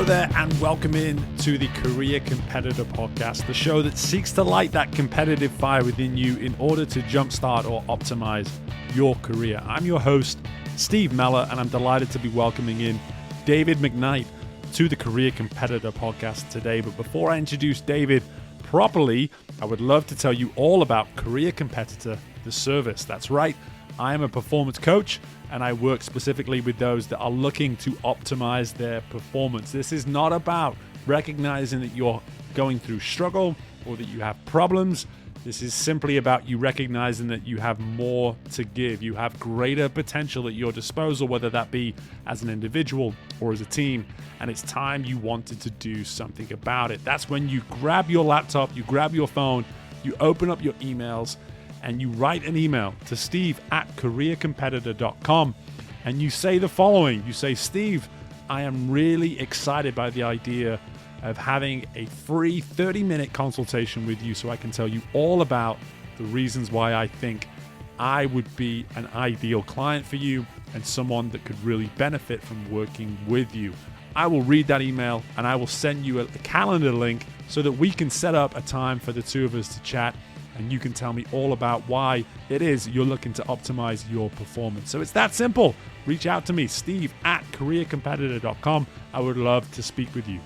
there, and welcome in to the Career Competitor Podcast, the show that seeks to light that competitive fire within you in order to jumpstart or optimize your career. I'm your host, Steve Meller, and I'm delighted to be welcoming in David McKnight to the Career Competitor Podcast today. But before I introduce David properly, I would love to tell you all about Career Competitor, the service. That's right, I am a performance coach, and I work specifically with those that are looking to optimize their performance. This is not about recognizing that you're going through struggle or that you have problems. This is simply about you recognizing that you have more to give. You have greater potential at your disposal, whether that be as an individual or as a team, and it's time you wanted to do something about it. That's when you grab your laptop, you grab your phone, you open up your emails, and you write an email to steve@careercompetitor.com, and you say the following. You say, Steve, I am really excited by the idea of having a free 30-minute consultation with you so I can tell you all about the reasons why I think I would be an ideal client for you and someone that could really benefit from working with you. I will read that email and I will send you a calendar link so that we can set up a time for the two of us to chat, and you can tell me all about why it is you're looking to optimize your performance. So it's that simple. Reach out to me, steve@careercompetitor.com. I would love to speak with you.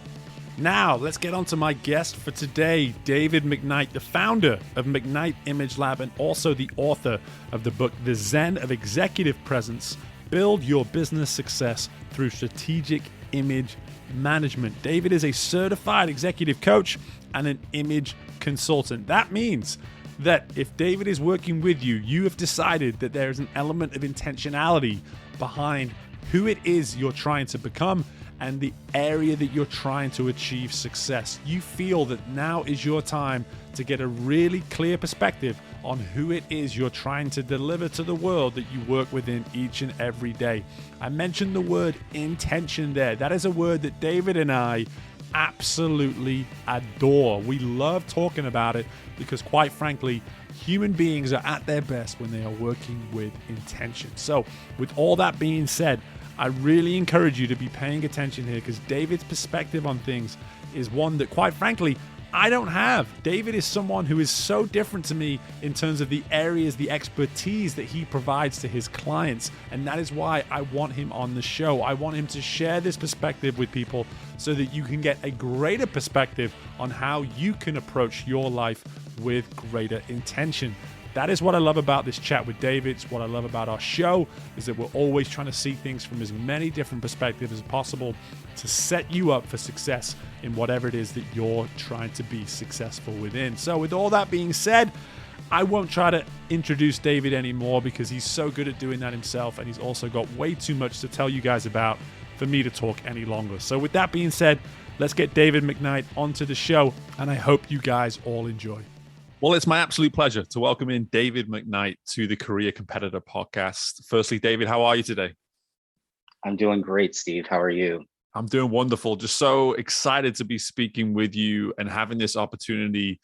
Now, let's get on to my guest for today, David McKnight, the founder of McKnight Image Lab and also the author of the book, The Zen of Executive Presence, Build Your Business Success Through Strategic Image Management. David is a certified executive coach and an image consultant. That means that if David is working with you, you have decided that there is an element of intentionality behind who it is you're trying to become and the area that you're trying to achieve success. You feel that now is your time to get a really clear perspective on who it is you're trying to deliver to the world that you work within each and every day. I mentioned the word intention there. That is a word that David and I absolutely adore. We love talking about it because, quite frankly, human beings are at their best when they are working with intention. So with all that being said, I really encourage you to be paying attention here because David's perspective on things is one that, quite frankly, I don't have. David is someone who is so different to me in terms of the areas, the expertise that he provides to his clients. And that is why I want him on the show. I want him to share this perspective with people so that you can get a greater perspective on how you can approach your life with greater intention. That is what I love about this chat with David. It's what I love about our show, is that we're always trying to see things from as many different perspectives as possible to set you up for success in whatever it is that you're trying to be successful within. So with all that being said, I won't try to introduce David anymore because he's so good at doing that himself, and he's also got way too much to tell you guys about for me to talk any longer. So with that being said, let's get David McKnight onto the show, and I hope you guys all enjoy. Well, it's my absolute pleasure to welcome in David McKnight to the Career Competitor Podcast. Firstly, David, how are you today? I'm doing great, Steve. How are you? I'm doing wonderful. Just so excited to be speaking with you and having this opportunity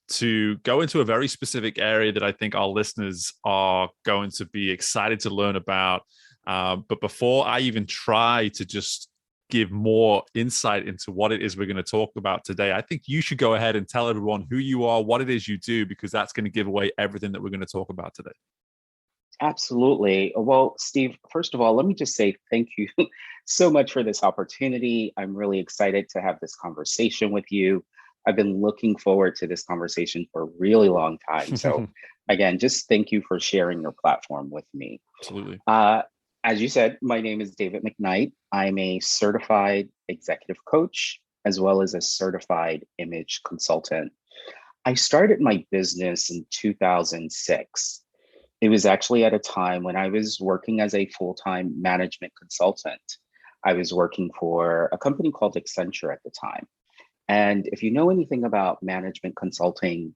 to go into a very specific area that I think our listeners are going to be excited to learn about. But before I even try to just give more insight into what it is we're going to talk about today, I think you should go ahead and tell everyone who you are, what it is you do, because that's going to give away everything that we're going to talk about today. Absolutely. Well, Steve, first of all, let me just say thank you so much for this opportunity. I'm really excited to have this conversation with you. I've been looking forward to this conversation for a really long time. So again, just thank you for sharing your platform with me. Absolutely. As you said, my name is David McKnight. I'm a certified executive coach, as well as a certified image consultant. I started my business in 2006. It was actually at a time when I was working as a full-time management consultant. I was working for a company called Accenture at the time. And if you know anything about management consulting,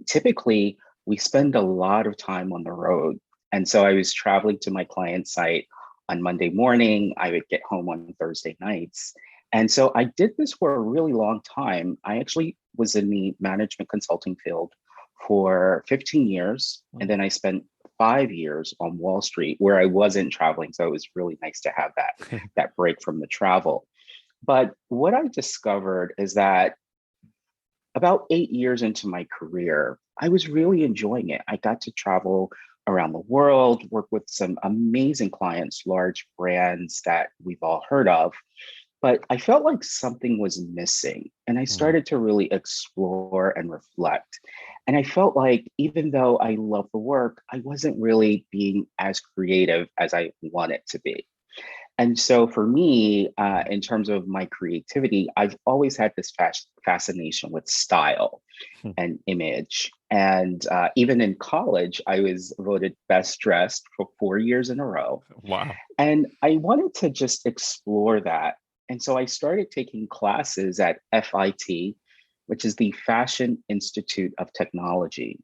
typically we spend a lot of time on the road. And so I was traveling to my client site on Monday morning. I would get home on Thursday nights. And so I did this for a really long time. I actually was in the management consulting field for 15 years. And then I spent 5 years on Wall Street where I wasn't traveling. So it was really nice to have that break from the travel. But what I discovered is that about 8 years into my career, I was really enjoying it. I got to travel around the world, work with some amazing clients, large brands that we've all heard of. But I felt like something was missing. And I Mm, started to really explore and reflect. And I felt like even though I love the work, I wasn't really being as creative as I wanted to be. And so for me, in terms of my creativity, I've always had this fascination with style mm. and image. And even in college, I was voted best dressed for 4 years in a row. Wow. And I wanted to just explore that. And so I started taking classes at FIT, which is the Fashion Institute of Technology.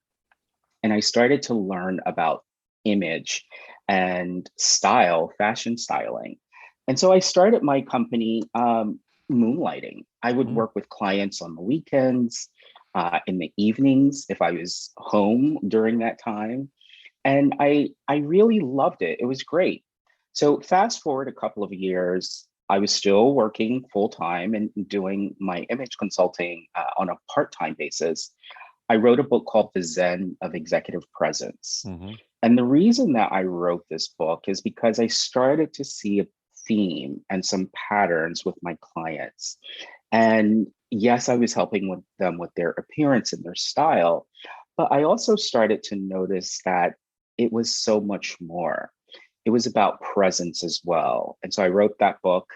And I started to learn about image and style, fashion styling. And so I started my company moonlighting. I would Mm, work with clients on the weekends, in the evenings if I was home during that time. And I really loved it. It was great. So fast forward a couple of years, I was still working full time and doing my image consulting on a part time basis. I wrote a book called The Zen of Executive Presence. mhm. And the reason that I wrote this book is because I started to see a theme and some patterns with my clients. And yes, I was helping with them with their appearance and their style, but I also started to notice that it was so much more. It was about presence as well. And so I wrote that book.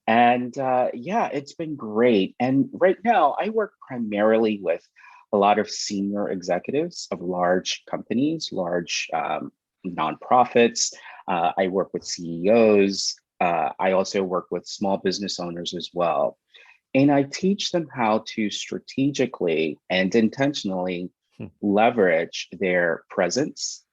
And yeah, it's been great. And right now, I work primarily with a lot of senior executives of large companies, large nonprofits. I work with CEOs. I also work with small business owners as well. And I teach them how to strategically and intentionally Hmm. leverage their presence,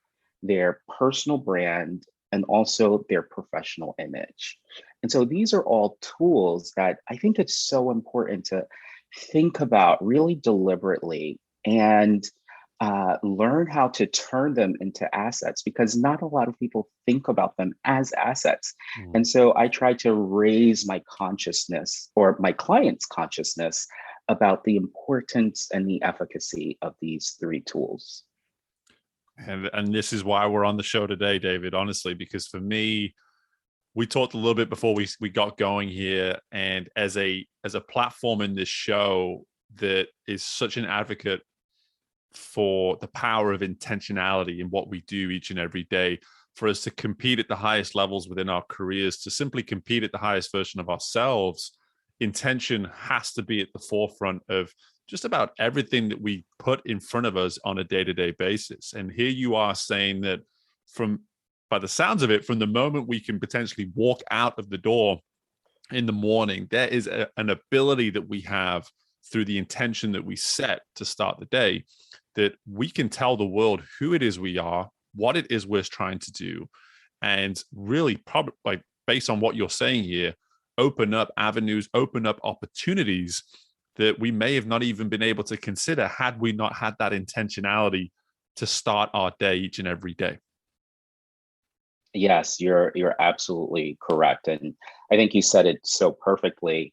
their personal brand, and also their professional image. And so these are all tools that I think it's so important to think about really deliberately and learn how to turn them into assets because not a lot of people think about them as assets. Mm. And so I try to raise my consciousness or my clients' consciousness about the importance and the efficacy of these three tools. And this is why we're on the show today, David, honestly, because for me, we talked a little bit before we got going here, and as a platform in this show that is such an advocate for the power of intentionality in what we do each and every day, for us to compete at the highest levels within our careers, to simply compete at the highest version of ourselves, intention has to be at the forefront of just about everything that we put in front of us on a day-to-day basis. And here you are saying that from by the sounds of it, from the moment we can potentially walk out of the door in the morning, there is an ability that we have through the intention that we set to start the day, that we can tell the world who it is we are, what it is we're trying to do, and really probably, like, based on what you're saying here, open up avenues, open up opportunities that we may have not even been able to consider had we not had that intentionality to start our day each and every day. Yes, you're absolutely correct, and I think you said it so perfectly.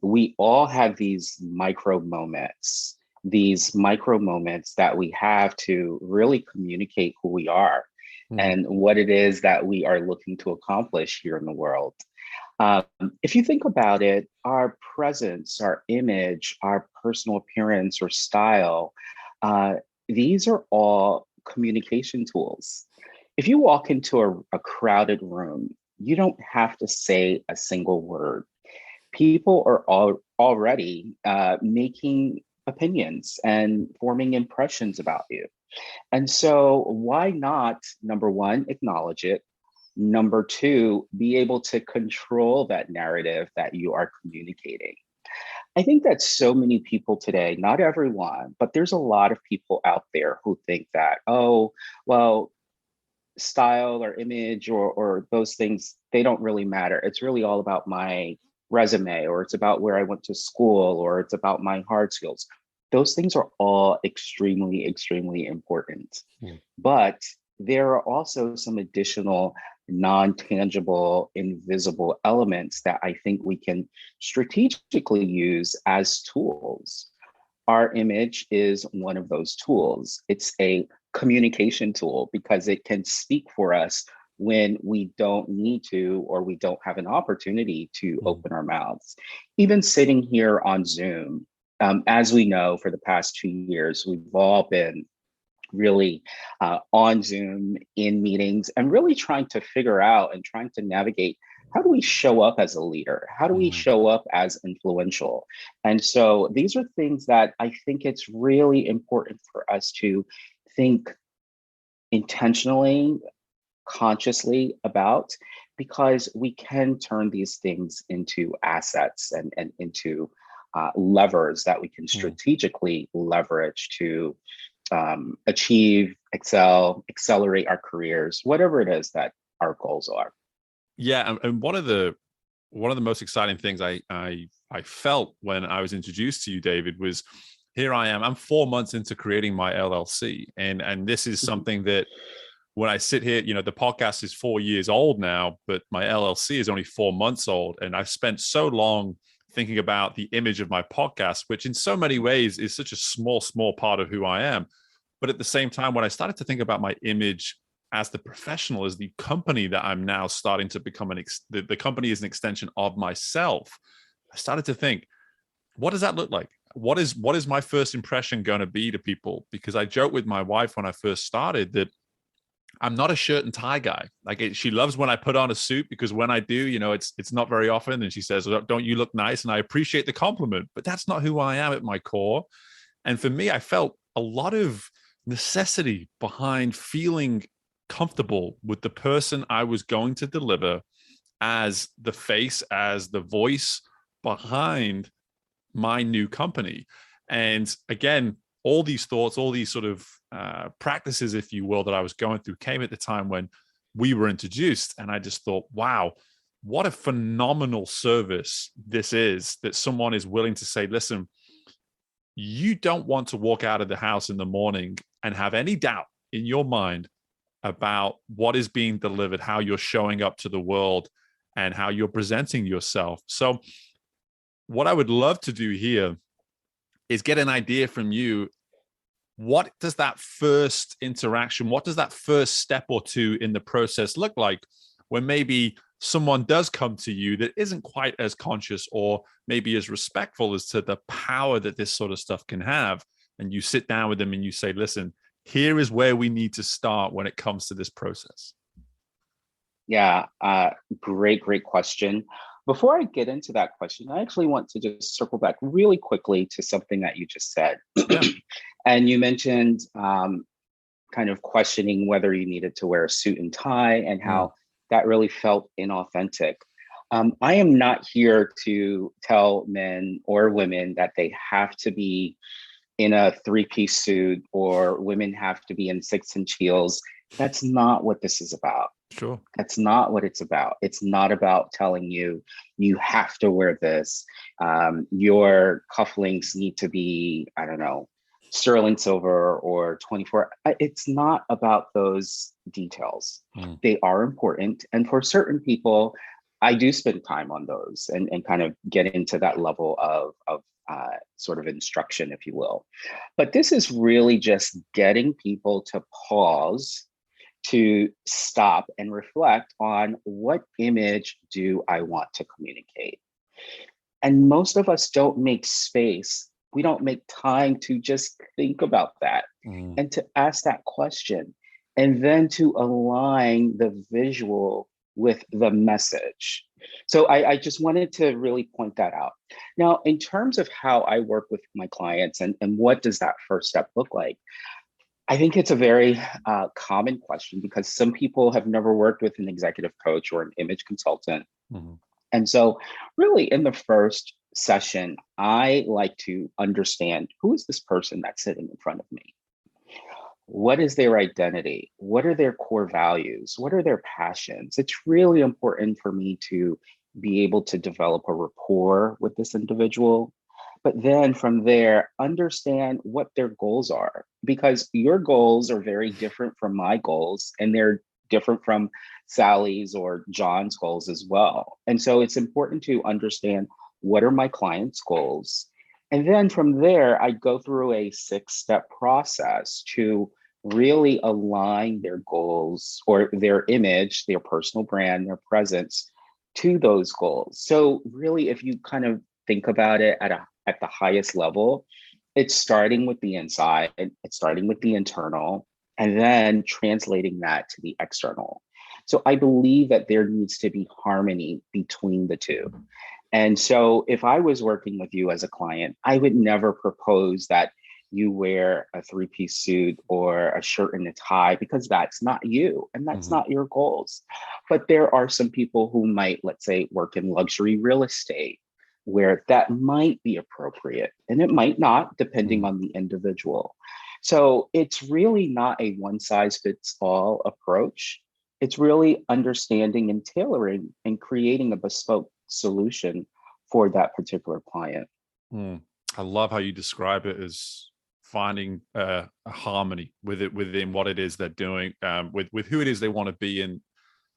We all have these micro moments that we have to really communicate who we are Mm, and what it is that we are looking to accomplish here in the world. Um, if you think about it, our presence, our image, our personal appearance or style, uh, these are all communication tools. If you walk into a crowded room, you don't have to say a single word. People are already making opinions and forming impressions about you. And so, why not, number one, acknowledge it? Number two, be able to control that narrative that you are communicating. I think that so many people today, not everyone, but there's a lot of people out there who think that, oh, well, style or image or those things, they don't really matter. It's really all about my resume, or it's about where I went to school, or it's about my hard skills. Those things are all extremely, extremely important. mm, But there are also some additional non-tangible, invisible elements that I think we can strategically use as tools. Our image is one of those tools. It's a communication tool because it can speak for us when we don't need to or we don't have an opportunity to open our mouths. Even sitting here on Zoom, as we know, for the past 2 years, we've all been really on Zoom in meetings and really trying to figure out and trying to navigate, how do we show up as a leader? How do we show up as influential? And so these are things that I think it's really important for us to think intentionally, consciously about, because we can turn these things into assets and into levers that we can strategically leverage to achieve, excel, accelerate our careers, whatever it is that our goals are. Yeah, and one of the most exciting things I felt when I was introduced to you, David, was here I am. I'm 4 months into creating my LLC, and this is something that when I sit here, the podcast is 4 years old now, but my LLC is only 4 months old, and I've spent so long thinking about the image of my podcast, which in so many ways is such a small part of who I am. But at the same time, when I started to think about my image as the professional, as the company that I'm now starting to become the company is an extension of myself, I started to think, what does that look like? What is my first impression going to be to people? Because I joked with my wife when I first started that I'm not a shirt and tie guy. She loves when I put on a suit, because when I do, it's not very often. And she says, well, don't you look nice? And I appreciate the compliment, but that's not who I am at my core. And for me, I felt a lot of necessity behind feeling comfortable with the person I was going to deliver as the face, as the voice behind my new company. And again, all these thoughts, all these sort of practices, if you will, that I was going through came at the time when we were introduced. And I just thought, wow, what a phenomenal service this is, that someone is willing to say, listen, you don't want to walk out of the house in the morning and have any doubt in your mind about what is being delivered, how you're showing up to the world, and how you're presenting yourself. So what I would love to do here is get an idea from you. What does that first interaction, what does that first step or two in the process look like when maybe someone does come to you that isn't quite as conscious or maybe as respectful as to the power that this sort of stuff can have? And you sit down with them and you say, listen, here is where we need to start when it comes to this process. Yeah, great question. Before I get into that question, I actually want to just circle back really quickly to something that you just said. Yeah. And you mentioned kind of questioning whether you needed to wear a suit and tie and how that really felt inauthentic. I am not here to tell men or women that they have to be in a three-piece suit or women have to be in 6-inch heels. That's not what this is about. Sure. That's not what it's about. It's not about telling you, you have to wear this. Your cufflinks need to be, I don't know, sterling silver or 24. It's not about those details. They are important. And for certain people, I do spend time on those and kind of get into that level of sort of instruction, if you will. But this is really just getting people to pause, to stop and reflect on, what image do I want to communicate? And most of us don't make space. We don't make time to just think about that and to ask that question, and then to align the visual with the message. So I just wanted to really point that out. Now, in terms of how I work with my clients and what does that first step look like? I think it's a very common question, because some people have never worked with an executive coach or an image consultant. And so really in the first session, I like to understand, who is this person that's sitting in front of me? What is their identity? What are their core values? What are their passions? It's really important for me to be able to develop a rapport with this individual. But then from there, understand what their goals are, because your goals are very different from my goals, and they're different from Sally's or John's goals as well. And so it's important to understand, what are my clients' goals? And then from there, I go through a 6-step process to really align their goals or their image, their personal brand, their presence to those goals. So really, if you kind of think about it at the highest level, it's starting with the inside, it's starting with the internal, and then translating that to the external. So I believe that there needs to be harmony between the two. And so if I was working with you as a client, I would never propose that you wear a 3-piece suit or a shirt and a tie, because that's not you and that's not your goals. But there are some people who might, let's say, work in luxury real estate where that might be appropriate, and it might not, depending on the individual. So it's really not a one size fits all approach. It's really understanding and tailoring and creating a bespoke solution for that particular client. I love how you describe it as finding a harmony with it within what it is they're doing, with who it is they want to be, and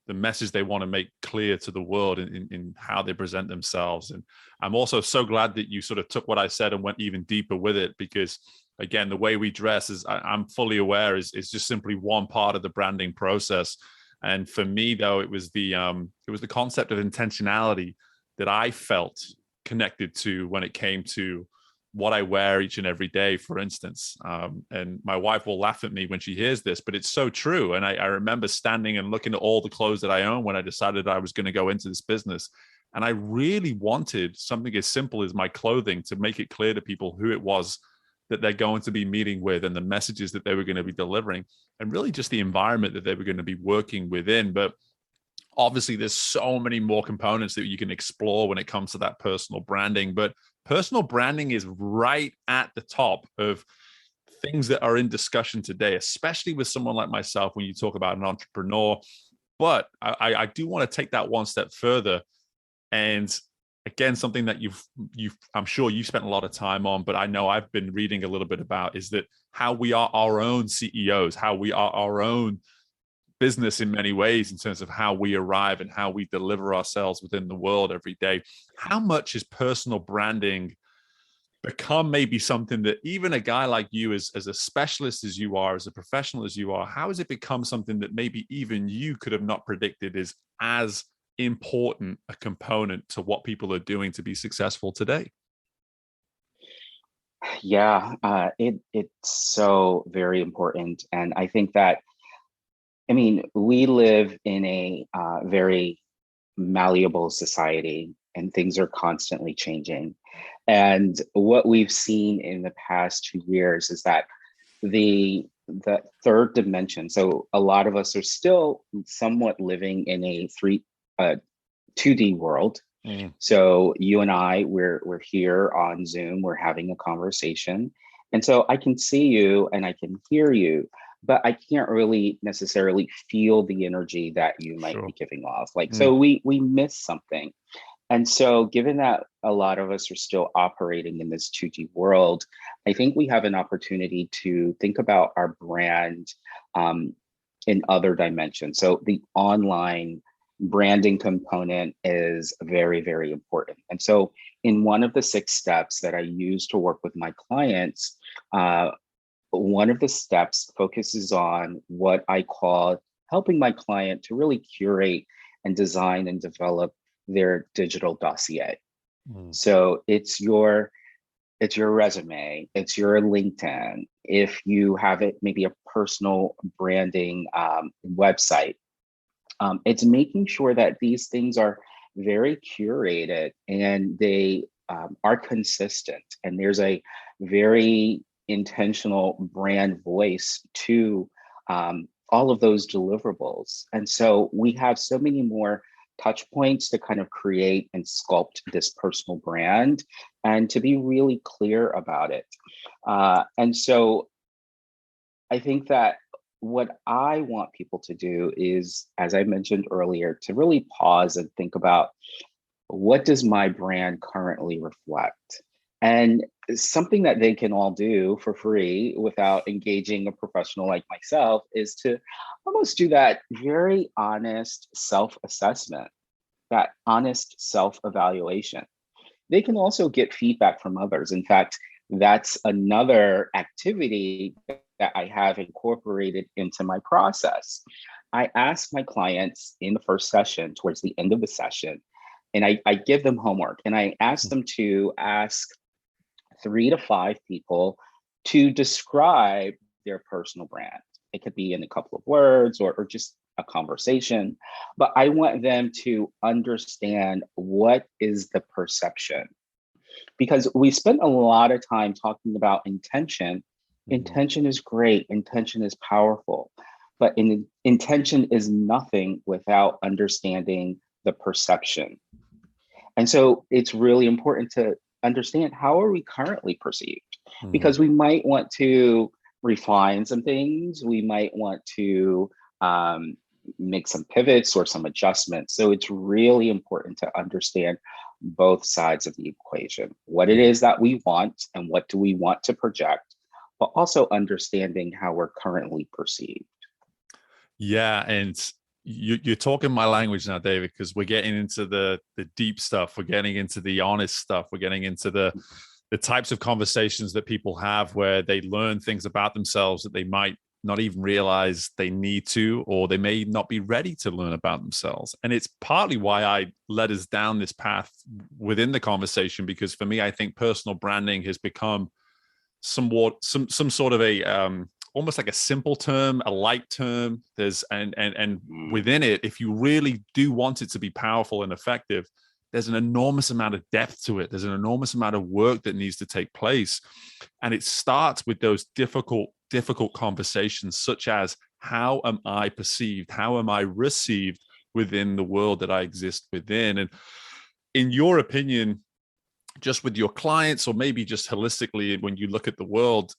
the message they want to make clear to the world in how they present themselves. And I'm also so glad that you sort of took what I said and went even deeper with it, because again, the way we dress, is I'm fully aware, is just simply one part of the branding process. And for me, though, it was the concept of intentionality that I felt connected to when it came to what I wear each and every day, for instance. And my wife will laugh at me when she hears this, but it's so true. And I remember standing and looking at all the clothes that I own when I decided I was going to go into this business. And I really wanted something as simple as my clothing to make it clear to people who it was that they're going to be meeting with, and the messages that they were going to be delivering, and really just the environment that they were going to be working within. But obviously, there's so many more components that you can explore when it comes to that personal branding. But personal branding is right at the top of things that are in discussion today, especially with someone like myself when you talk about an entrepreneur. But I do want to take that one step further. And again, something that I'm sure you've spent a lot of time on, but I know I've been reading a little bit about, is that how we are our own CEOs, how we are our own business in many ways, in terms of how we arrive and how we deliver ourselves within the world every day. How much is personal branding become maybe something that even a guy like you, as a specialist as you are, as a professional as you are, how has it become something that maybe even you could have not predicted is as important a component to what people are doing to be successful today? Yeah, it's so very important. And I think that, I mean, we live in a very malleable society, and things are constantly changing. And what we've seen in the past 2 years is that the third dimension. So a lot of us are still somewhat living in a 2D world. So you and I, we're here on Zoom, we're having a conversation. And so I can see you and I can hear you, but I can't really necessarily feel the energy that you might be giving off. Like, so we miss something. And so given that a lot of us are still operating in this 2D world, I think we have an opportunity to think about our brand in other dimensions. So the online branding component is very, very important. And so in one of the 6 steps that I use to work with my clients, one of the steps focuses on what I call helping my client to really curate and design and develop their digital dossier. So it's your resume, it's your LinkedIn. If you have it, maybe a personal branding website, it's making sure that these things are very curated and they are consistent. And there's a very intentional brand voice to all of those deliverables. And so we have so many more touch points to kind of create and sculpt this personal brand and to be really clear about it. And so I think that what I want people to do is, as I mentioned earlier, to really pause and think about, what does my brand currently reflect? And something that they can all do for free without engaging a professional like myself is to almost do that very honest self-assessment, that honest self-evaluation. They can also get feedback from others. In fact, that's another activity that I have incorporated into my process. I ask my clients in the first session, towards the end of the session, and I give them homework and I ask them to ask 3 to 5 people to describe their personal brand. It could be in a couple of words or just a conversation, but I want them to understand what is the perception. Because we spent a lot of time talking about intention. Intention is great, intention is powerful, but intention is nothing without understanding the perception. And so it's really important to understand, how are we currently perceived? Because we might want to refine some things, we might want to make some pivots or some adjustments. So it's really important to understand both sides of the equation, what it is that we want and what do we want to project, but also understanding how we're currently perceived. Yeah, and you're talking my language now, David, because we're getting into the deep stuff. We're getting into the honest stuff. We're getting into the types of conversations that people have where they learn things about themselves that they might not even realize they need to, or they may not be ready to learn about themselves. And it's partly why I led us down this path within the conversation, because for me, I think personal branding has become some sort of a almost like a simple term, a light term. There's and within it, if you really do want it to be powerful and effective, there's an enormous amount of depth to it. There's an enormous amount of work that needs to take place. And it starts with those difficult conversations, such as, how am I perceived? How am I received within the world that I exist within? And in your opinion, just with your clients, or maybe just holistically, when you look at the world,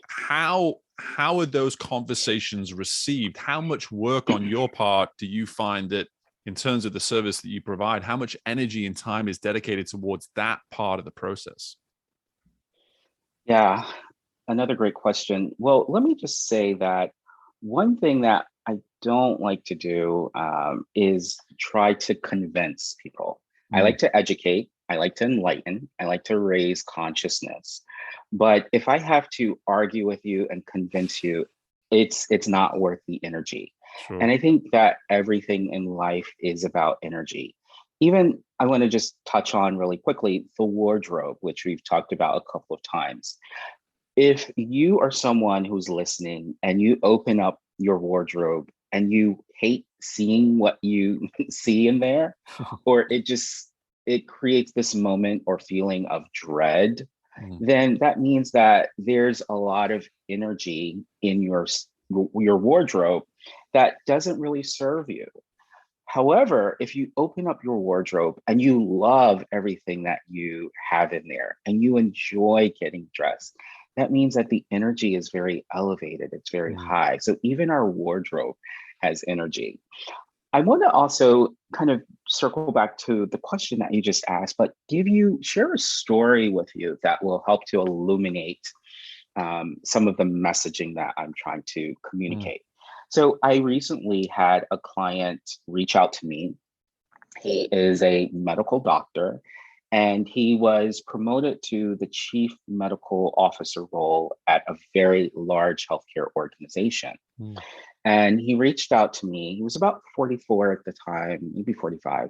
how are those conversations received? How much work on your part do you find that, in terms of the service that you provide, how much energy and time is dedicated towards that part of the process? Yeah, another great question. Well, let me just say that one thing that I don't like to do is try to convince people. I like to educate, I like to enlighten, I like to raise consciousness. But if I have to argue with you and convince you, it's not worth the energy. Sure. And I think that everything in life is about energy. Even, I want to just touch on really quickly the wardrobe, which we've talked about a couple of times. If you are someone who's listening and you open up your wardrobe and you hate seeing what you see in there, or it creates this moment or feeling of dread, then that means that there's a lot of energy in your wardrobe that doesn't really serve you. However, if you open up your wardrobe and you love everything that you have in there and you enjoy getting dressed, that means that the energy is very elevated, it's very high. So even our wardrobe has energy. I want to also kind of circle back to the question that you just asked, but share a story with you that will help to illuminate some of the messaging that I'm trying to communicate. So I recently had a client reach out to me. He is a medical doctor, and he was promoted to the chief medical officer role at a very large healthcare organization. And he reached out to me. He was about 44 at the time, maybe 45.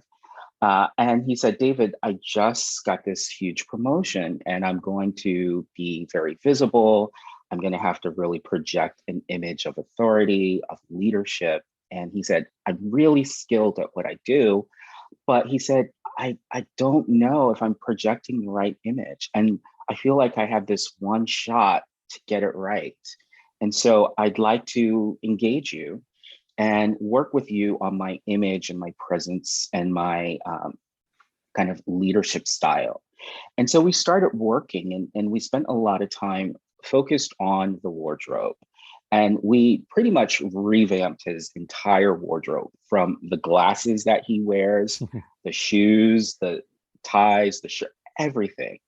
And he said, David, I just got this huge promotion and I'm going to be very visible. I'm going to have to really project an image of authority, of leadership. And he said, I'm really skilled at what I do. But he said, I don't know if I'm projecting the right image. And I feel like I have this one shot to get it right. And so I'd like to engage you and work with you on my image and my presence and my kind of leadership style. And so we started working and we spent a lot of time focused on the wardrobe. And we pretty much revamped his entire wardrobe, from the glasses that he wears, the shoes, the ties, the shirt, everything.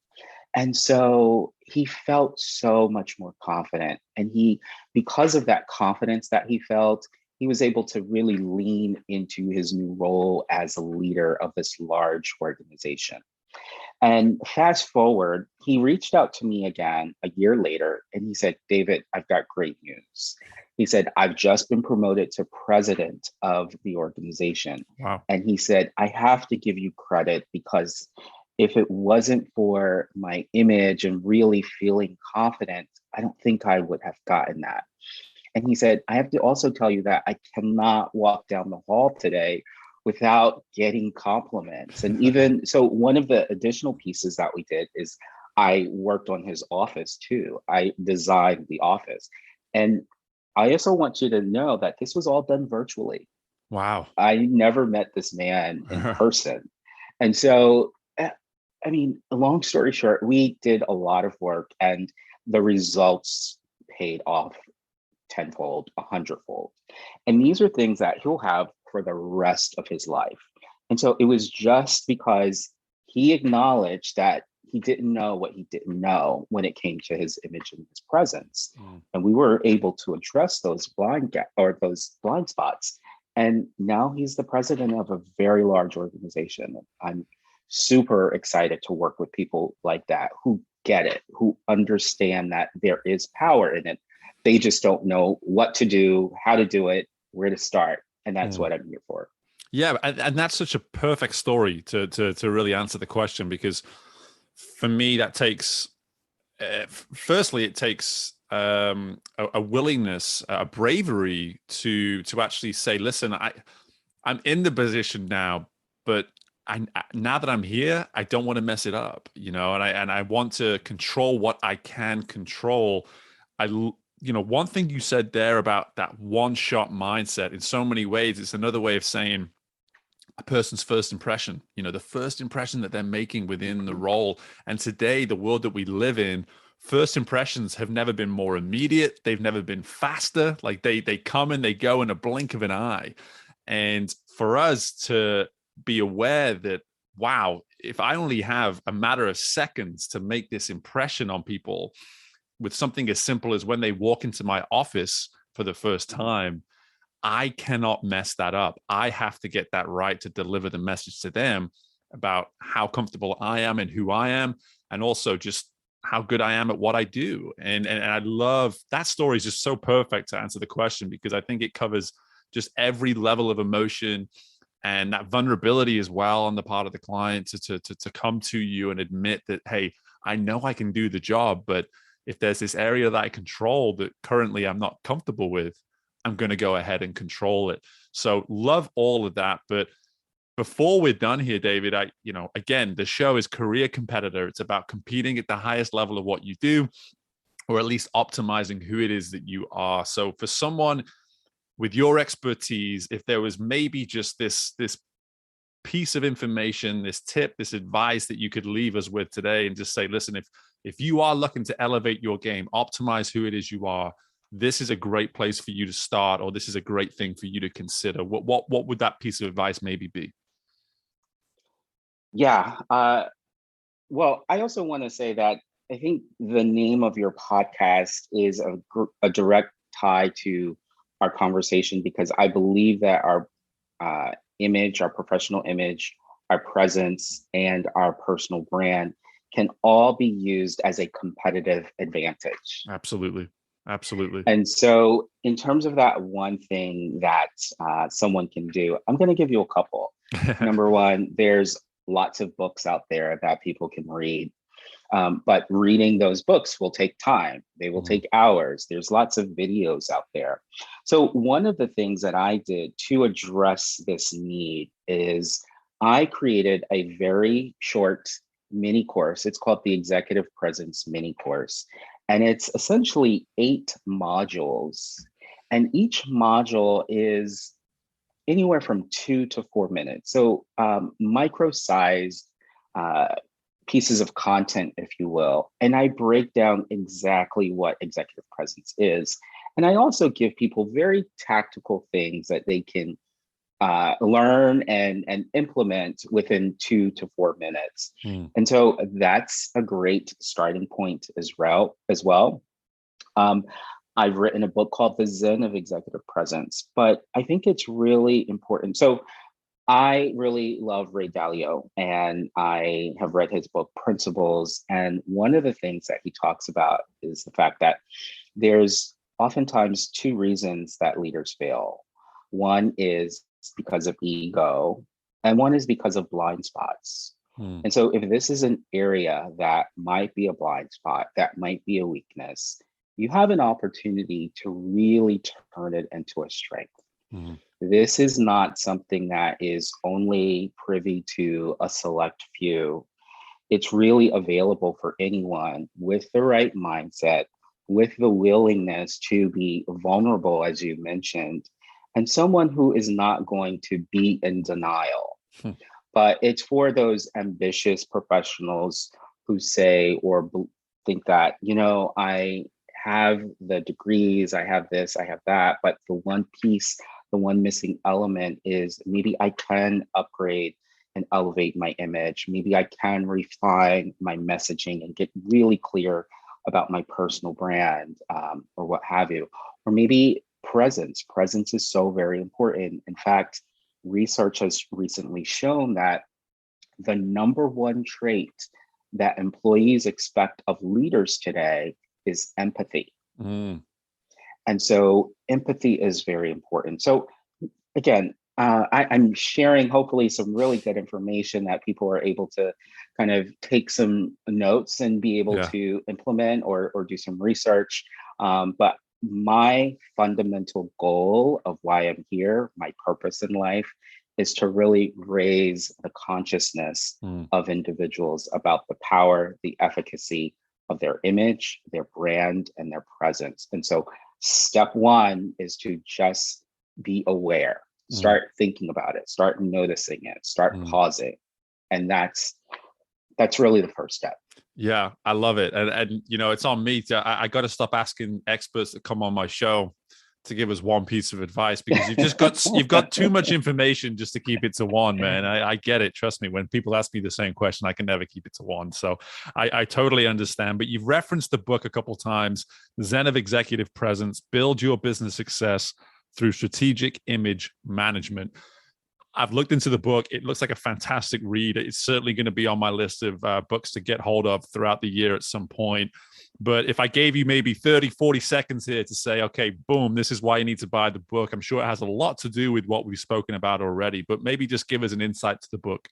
And so he felt so much more confident. And because of that confidence that he felt, he was able to really lean into his new role as a leader of this large organization. And fast forward, he reached out to me again a year later and he said, David, I've got great news. He said, I've just been promoted to president of the organization. Wow. And he said, I have to give you credit because if it wasn't for my image and really feeling confident, I don't think I would have gotten that. And he said, I have to also tell you that I cannot walk down the hall today without getting compliments. And even so, one of the additional pieces that we did is I worked on his office too. I designed the office. And I also want you to know that this was all done virtually. Wow. I never met this man in person. And so, I mean, long story short, we did a lot of work and the results paid off tenfold, a hundredfold. And these are things that he'll have for the rest of his life. And so it was just because he acknowledged that he didn't know what he didn't know when it came to his image and his presence. And we were able to address those those blind spots. And now he's the president of a very large organization. I'm super excited to work with people like that who get it, who understand that there is power in it. They just don't know what to do, how to do it, where to start. And that's what I'm here for. Yeah, and that's such a perfect story to really answer the question, because for me, that takes, firstly, it takes a willingness, a bravery to actually say, listen, I'm in the position now, but now that I'm here, I don't want to mess it up, and I want to control what I can control. One thing you said there about that one-shot mindset, in so many ways, it's another way of saying a person's first impression, the first impression that they're making within the role. And today, the world that we live in, first impressions have never been more immediate. They've never been faster. Like they come and they go in a blink of an eye. And for us to be aware that, wow, if I only have a matter of seconds to make this impression on people with something as simple as when they walk into my office for the first time, I cannot mess that up. I have to get that right to deliver the message to them about how comfortable I am and who I am, and also just how good I am at what I do. And I love that story. Is just so perfect to answer the question, because I think it covers just every level of emotion and that vulnerability as well on the part of the client to come to you and admit that, hey, I know I can do the job, but if there's this area that I control that currently I'm not comfortable with, I'm going to go ahead and control it. So love all of that. But before we're done here, David, again, the show is Career Competitor. It's about competing at the highest level of what you do, or at least optimizing who it is that you are. So for someone with your expertise, if there was maybe just this piece of information, this tip, this advice that you could leave us with today, and just say, listen, if you are looking to elevate your game, optimize who it is you are, this is a great place for you to start, or this is a great thing for you to consider, what would that piece of advice maybe be? Yeah. Well, I also want to say that I think the name of your podcast is a direct tie to our conversation, because I believe that our image, our professional image, our presence, and our personal brand can all be used as a competitive advantage. Absolutely. And so in terms of that one thing that someone can do, I'm going to give you a couple. Number one, there's lots of books out there that people can read. But reading those books will take time. They will take hours. There's lots of videos out there. So one of the things that I did to address this need is I created a very short mini course. It's called the Executive Presence Mini Course. And it's essentially 8 modules. And each module is anywhere from 2 to 4 minutes. So micro-sized pieces of content, if you will. And I break down exactly what executive presence is. And I also give people very tactical things that they can learn and implement within 2 to 4 minutes. Mm. And so that's a great starting point as well. Um, I've written a book called The Zen of Executive Presence, but I think it's really important. So I really love Ray Dalio, and I have read his book Principles. And one of the things that he talks about is the fact that there's oftentimes two reasons that leaders fail. One is because of ego, and one is because of blind spots. Mm. And so, if this is an area that might be a blind spot, that might be a weakness, you have an opportunity to really turn it into a strength. Mm. This is not something that is only privy to a select few. It's really available for anyone with the right mindset, with the willingness to be vulnerable, as you mentioned, and someone who is not going to be in denial. Hmm. But it's for those ambitious professionals who say or think that, I have the degrees, I have this, I have that, but the one missing element is maybe I can upgrade and elevate my image. Maybe I can refine my messaging and get really clear about my personal brand, or what have you. Or maybe presence. Presence is so very important. In fact, research has recently shown that the number one trait that employees expect of leaders today is empathy. Mm. And so empathy is very important. So again, I'm sharing hopefully some really good information that people are able to kind of take some notes and be able Yeah. to implement or do some research. But my fundamental goal of why I'm here, my purpose in life, is to really raise the consciousness Mm. of individuals about the power, the efficacy of their image, their brand, and their presence. And so step one is to just be aware, start thinking about it, start noticing it, start pausing. And that's really the first step. Yeah, I love it. And it's on me I got to stop asking experts that come on my show to give us one piece of advice, because you've got too much information just to keep it to one, man. I get it. Trust me. When people ask me the same question, I can never keep it to one. So I totally understand. But you've referenced the book a couple times, Zen of Executive Presence, Build Your Business Success Through Strategic Image Management. I've looked into the book. It looks like a fantastic read. It's certainly going to be on my list of books to get hold of throughout the year at some point. But if I gave you maybe 30, 40 seconds here to say, okay, boom, this is why you need to buy the book. I'm sure it has a lot to do with what we've spoken about already, but maybe just give us an insight to the book.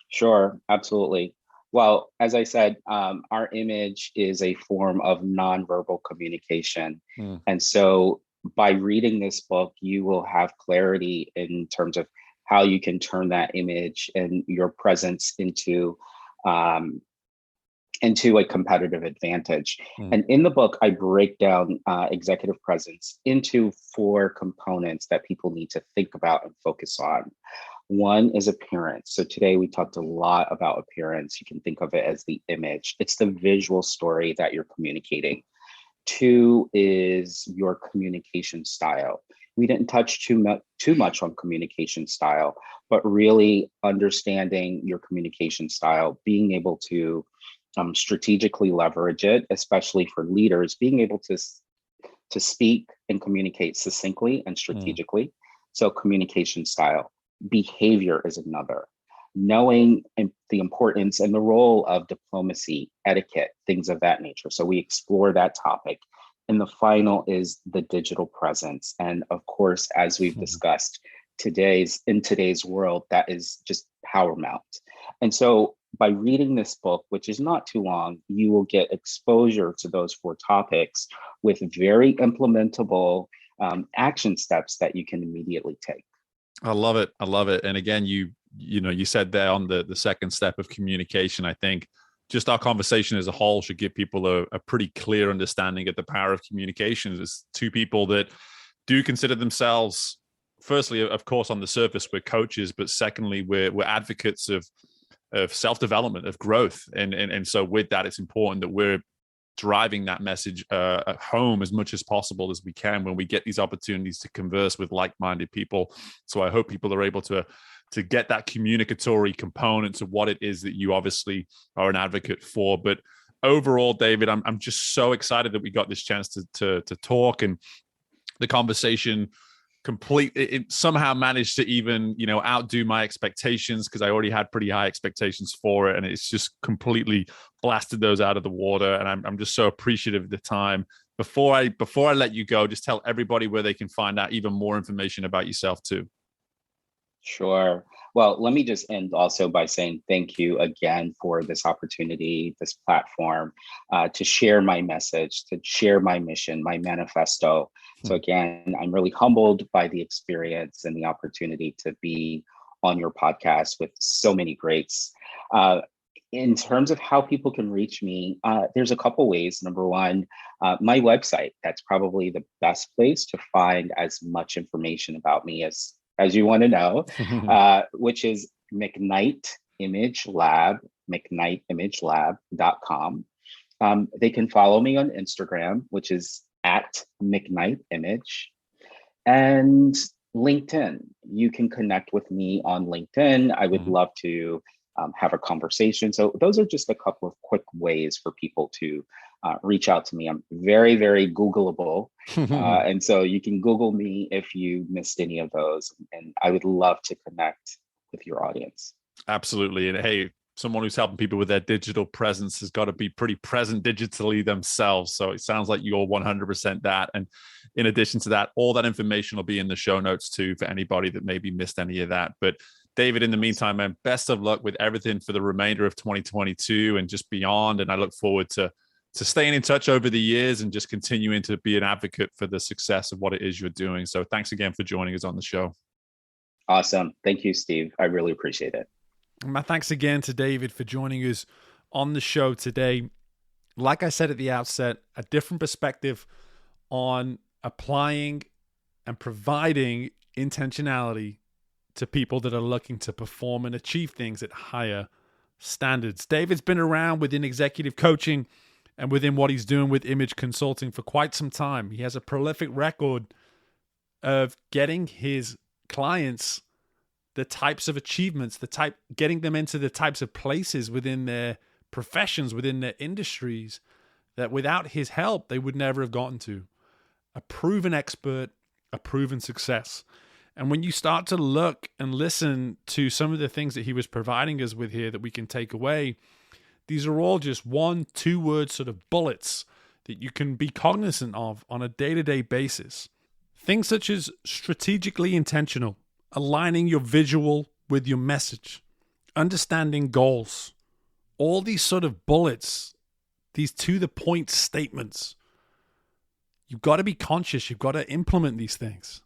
Sure, absolutely. Well, as I said, our image is a form of nonverbal communication. And so by reading this book, you will have clarity in terms of how you can turn that image and your presence into a competitive advantage. And in the book, I break down executive presence into 4 components that people need to think about and focus on. One is appearance. So today we talked a lot about appearance. You can think of it as the image. It's the visual story that you're communicating. 2 is your communication style. We didn't touch too much on communication style, but really understanding your communication style, being able to strategically leverage it, especially for leaders, being able to speak and communicate succinctly and strategically. So communication style. Behavior is another. Knowing the importance and the role of diplomacy, etiquette, things of that nature. So we explore that topic. And the final is the digital presence. And of course, as we've discussed, in today's world, that is just paramount. And so by reading this book, which is not too long, you will get exposure to those 4 topics with very implementable action steps that you can immediately take. I love it. I love it. And again, you said there on the second step of communication, I think just our conversation as a whole should give people a pretty clear understanding of the power of communications. It's 2 people that do consider themselves, firstly, of course, on the surface, we're coaches, but secondly, we're advocates of self-development, of growth. And so with that, it's important that we're driving that message at home as much as possible as we can when we get these opportunities to converse with like-minded people. So I hope people are able to get that communicatory component to what it is that you obviously are an advocate for. But overall, David, I'm just so excited that we got this chance to talk, and the conversation it somehow managed to even outdo my expectations, because I already had pretty high expectations for it, and it's just completely blasted those out of the water. And I'm just so appreciative of the time. Before I let you go, just tell everybody where they can find out even more information about yourself too. Sure. Well, let me just end also by saying thank you again for this opportunity, this platform, to share my message, to share my mission, my manifesto. So again, I'm really humbled by the experience and the opportunity to be on your podcast with so many greats. In terms of how people can reach me, there's a couple ways. Number one, my website. That's probably the best place to find as much information about me as you want to know, which is McKnight Image Lab, McKnightImageLab.com. They can follow me on Instagram, which is at McKnight Image, and LinkedIn. You can connect with me on LinkedIn. I would love to have a conversation. So those are just a couple of quick ways for people to reach out to me. I'm very, very Googleable. And so you can Google me if you missed any of those. And I would love to connect with your audience. Absolutely. And hey, someone who's helping people with their digital presence has got to be pretty present digitally themselves. So it sounds like you're 100% that. And in addition to that, all that information will be in the show notes too, for anybody that maybe missed any of that. But David, in the meantime, man, best of luck with everything for the remainder of 2022 and just beyond. And I look forward to staying in touch over the years and just continuing to be an advocate for the success of what it is you're doing. So thanks again for joining us on the show. Awesome. Thank you, Steve. I really appreciate it. My thanks again to David for joining us on the show today. Like I said at the outset, a different perspective on applying and providing intentionality to people that are looking to perform and achieve things at higher standards. David's been around within executive coaching and within what he's doing with image consulting for quite some time. He has a prolific record of getting his clients the types of achievements, getting them into the types of places within their professions, within their industries, that without his help, they would never have gotten to. A proven expert, a proven success. And when you start to look and listen to some of the things that he was providing us with here that we can take away, these are all just 1-2 word sort of bullets that you can be cognizant of on a day-to-day basis. Things such as strategically intentional, aligning your visual with your message, understanding goals, all these sort of bullets, these to-the-point statements. You've got to be conscious. You've got to implement these things.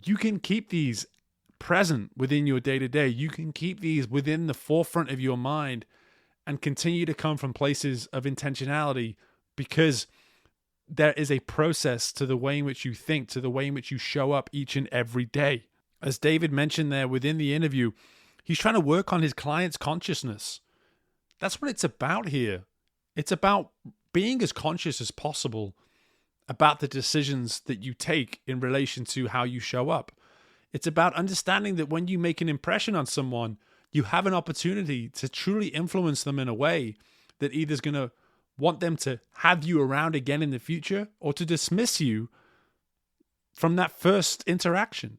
You can keep these present within your day-to-day. You can keep these within the forefront of your mind and continue to come from places of intentionality, because there is a process to the way in which you think, to the way in which you show up each and every day. As David mentioned there within the interview, he's trying to work on his client's consciousness. That's what it's about here. It's about being as conscious as possible about the decisions that you take in relation to how you show up. It's about understanding that when you make an impression on someone, you have an opportunity to truly influence them in a way that either is going to want them to have you around again in the future or to dismiss you from that first interaction.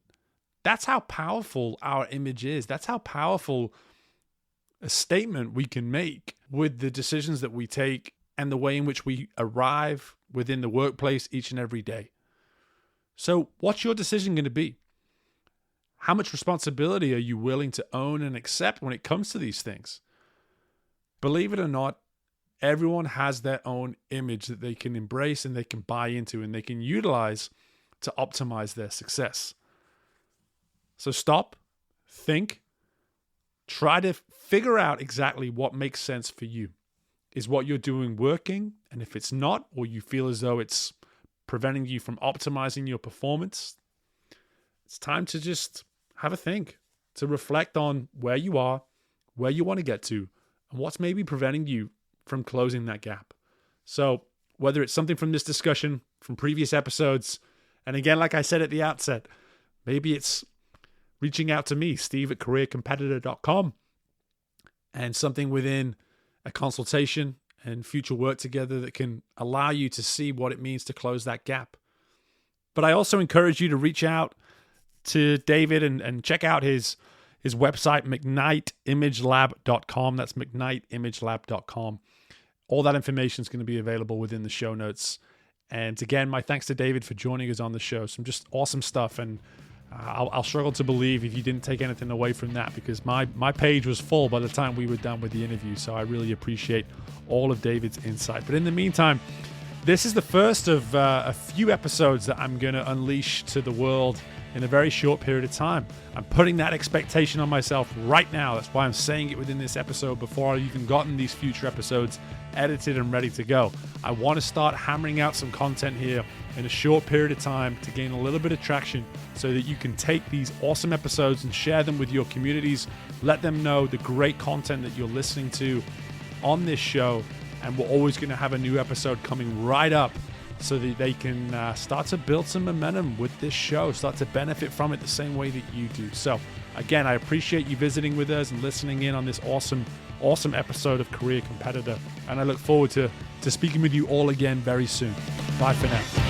That's how powerful our image is. That's how powerful a statement we can make with the decisions that we take and the way in which we arrive within the workplace each and every day. So what's your decision going to be? How much responsibility are you willing to own and accept when it comes to these things? Believe it or not, everyone has their own image that they can embrace and they can buy into and they can utilize to optimize their success. So stop, think, try to figure out exactly what makes sense for you. Is what you're doing working? And if it's not, or you feel as though it's preventing you from optimizing your performance, it's time to just have a think, to reflect on where you are, where you want to get to, and what's maybe preventing you from closing that gap. So whether it's something from this discussion, from previous episodes, and again, like I said at the outset, maybe it's reaching out to me, steve@careercompetitor.com, and something within a consultation and future work together that can allow you to see what it means to close that gap. But I also encourage you to reach out to David and check out his website, McKnightImageLab.com. That's McKnightImageLab.com. All that information is going to be available within the show notes. And again, my thanks to David for joining us on the show. Some just awesome stuff. And I'll struggle to believe if you didn't take anything away from that, because my page was full by the time we were done with the interview. So I really appreciate all of David's insight. But in the meantime, this is the first of a few episodes that I'm going to unleash to the world in a very short period of time. I'm putting that expectation on myself right now. That's why I'm saying it within this episode before I've even gotten these future episodes edited and ready to go. I want to start hammering out some content here in a short period of time to gain a little bit of traction so that you can take these awesome episodes and share them with your communities. Let them know the great content that you're listening to on this show, and we're always going to have a new episode coming right up so that they can start to build some momentum with this show, start to benefit from it the same way that you do. So again, I appreciate you visiting with us and listening in on this awesome episode of Career Competitor, and I look forward to speaking with you all again very soon. Bye for now.